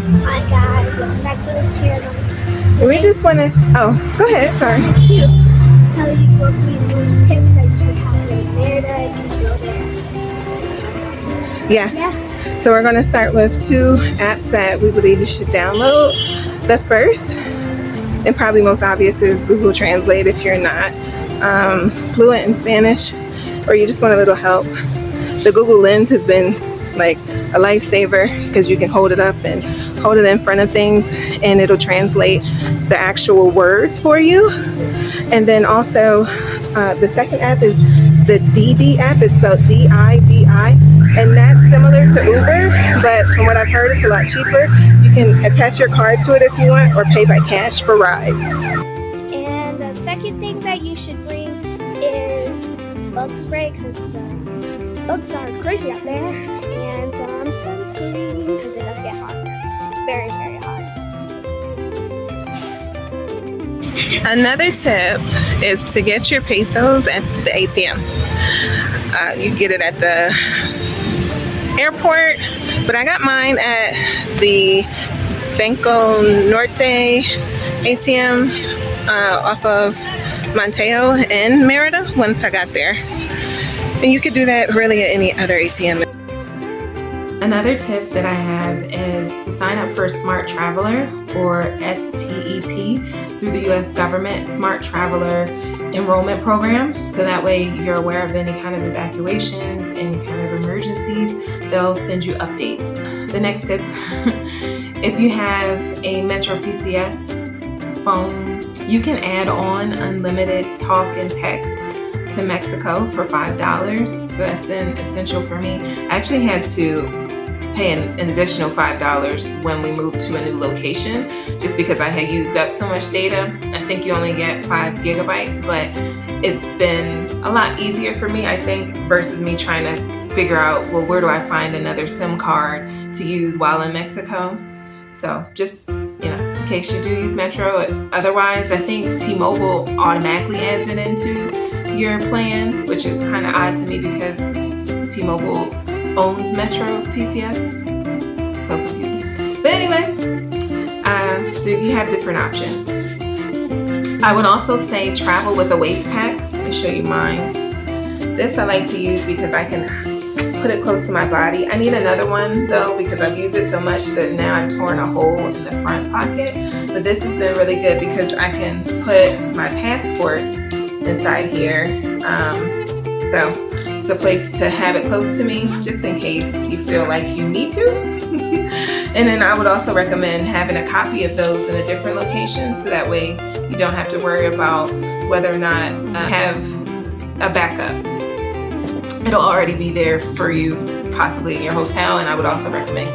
Hi guys, welcome back to the channel. We just want to, go ahead, sorry. To tell you what we do, tips that you should have in Merida if you go there. Yes. Yeah. So we're going to start with 2 apps that we believe you should download. The first, and probably most obvious, is Google Translate if you're not fluent in Spanish or you just want a little help. The Google Lens has been like a lifesaver because you can hold it up and hold it in front of things and it'll translate the actual words for you. And then also the second app is the DiDi app. It's spelled D-I-D-I, and that's similar to Uber, but from what I've heard, it's a lot cheaper. You can attach your card to it if you want, or pay by cash for rides. And the second thing that you should bring is bug spray because the bugs are crazy out there, and sunscreen because it does get hot. Very, very hot. Another tip is to get your pesos at the ATM. You can get it at the airport, but I got mine at the Banco Norte ATM off of Monteo in Merida once I got there. And you could do that really at any other ATM. Another tip that I have is to sign up for Smart Traveler, or STEP, through the U.S. government Smart Traveler enrollment program. So that way you're aware of any kind of evacuations, any kind of emergencies. They'll send you updates. The next tip, if you have a Metro PCS phone, you can add on unlimited talk and text to Mexico for $5. So that's been essential for me. I actually had to pay an additional $5 when we moved to a new location, just because I had used up so much data. I think you only get 5 gigabytes, but it's been a lot easier for me, I think, versus me trying to figure out, well, where do I find another SIM card to use while in Mexico? So just, in case you do use Metro. Otherwise, I think T-Mobile automatically adds it into your plan, which is kind of odd to me because T-Mobile owns Metro PCS. So confusing. But anyway, you have different options. I would also say travel with a waist pack. I'll show you mine. This I like to use because I can put it close to my body. I need another one though because I've used it so much that now I've torn a hole in the front pocket. But this has been really good because I can put my passports inside here. So it's a place to have it close to me just in case you feel like you need to. And then I would also recommend having a copy of those in a different location so that way you don't have to worry about whether or not have a backup. It'll already be there for you, possibly in your hotel. And I would also recommend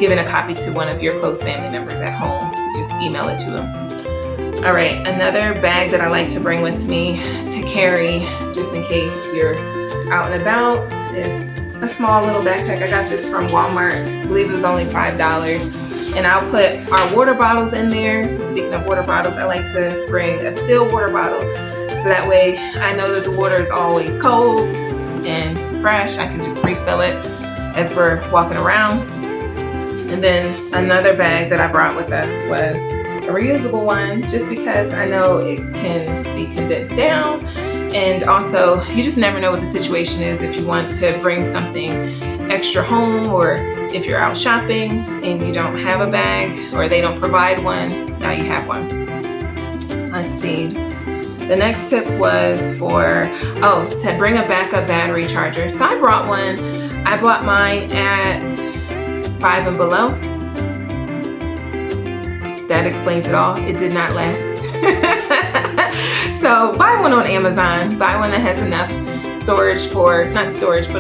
giving a copy to one of your close family members at home. Just email it to them. All right, another bag that I like to bring with me to carry just in case you're out and about is a small little backpack. I got this from Walmart. I believe it was only $5. And I'll put our water bottles in there. Speaking of water bottles, I like to bring a still water bottle. So that way I know that the water is always cold and fresh. I can just refill it as we're walking around. And then another bag that I brought with us was a reusable one, just because I know it can be condensed down. And also, you just never know what the situation is if you want to bring something extra home, or if you're out shopping and you don't have a bag or they don't provide one, now you have one. Let's see. The next tip was to bring a backup battery charger. So I brought one. I bought mine at Five and Below. That explains it all. It did not last. So buy one on Amazon. Buy one that has enough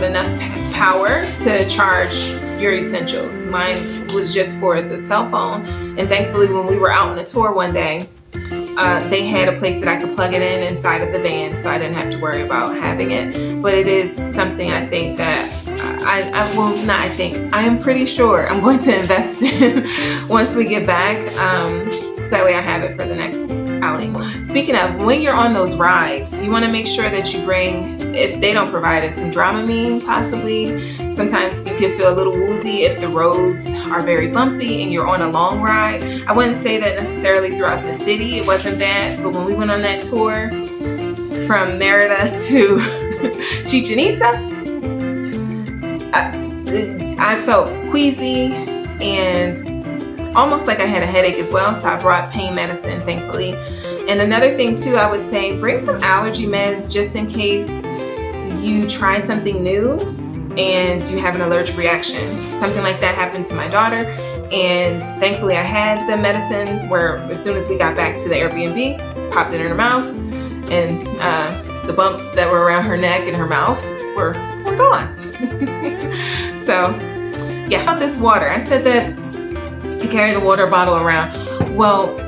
enough power to charge your essentials. Mine was just for the cell phone. And thankfully, when we were out on a tour one day, they had a place that I could plug it in inside of the van, so I didn't have to worry about having it. But it is something I think that I am pretty sure I'm going to invest in once we get back, so that way I have it for the next outing. Speaking of, when you're on those rides, you want to make sure that you bring, if they don't provide it, some Dramamine possibly, Sometimes you can feel a little woozy if the roads are very bumpy and you're on a long ride. I wouldn't say that necessarily throughout the city, it wasn't bad, but when we went on that tour from Merida to Chichen Itza, I felt queasy and almost like I had a headache as well, so I brought pain medicine, thankfully. And another thing too, I would say bring some allergy meds just in case you try something new and you have an allergic reaction. Something like that happened to my daughter, and thankfully I had the medicine where as soon as we got back to the Airbnb, popped it in her mouth, and the bumps that were around her neck and her mouth were gone. So yeah, about this water, I said that you carry the water bottle around. Well,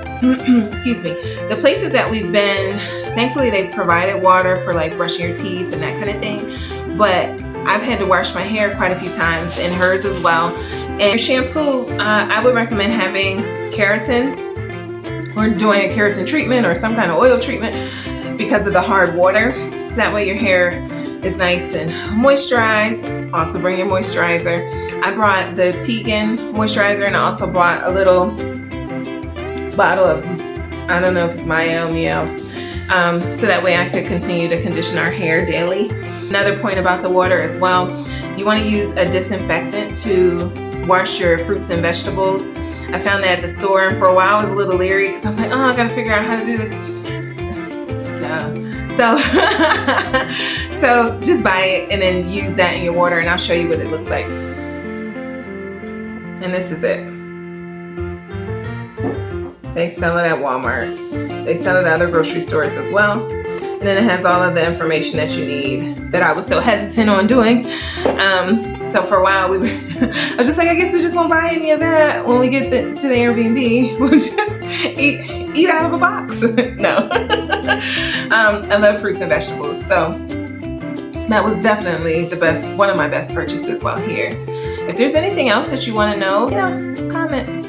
excuse me, the places that we've been, thankfully they've provided water for like brushing your teeth and that kind of thing, but I've had to wash my hair quite a few times, and hers as well. And shampoo, I would recommend having keratin or doing a keratin treatment or some kind of oil treatment because of the hard water, so that way your hair is nice and moisturized. Also bring your moisturizer. I brought the Tegan moisturizer, and I also brought a little bottle of, I don't know if it's Mielle, so that way I could continue to condition our hair daily. Another point about the water as well, you want to use a disinfectant to wash your fruits and vegetables. I found that at the store, and for a while I was a little leery because I was like, oh, I gotta figure out how to do this. So just buy it and then use that in your water, and I'll show you what it looks like. And this is it. They sell it at Walmart. They sell it at other grocery stores as well. And then it has all of the information that you need that I was so hesitant on doing. So for a while I was just like, I guess we just won't buy any of that when we get to the Airbnb. We'll just eat out of a box. No. I love fruits and vegetables. So that was definitely one of my best purchases while here. If there's anything else that you want to know, comment.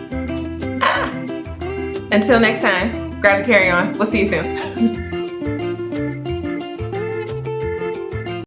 Until next time, grab a carry-on. We'll see you soon.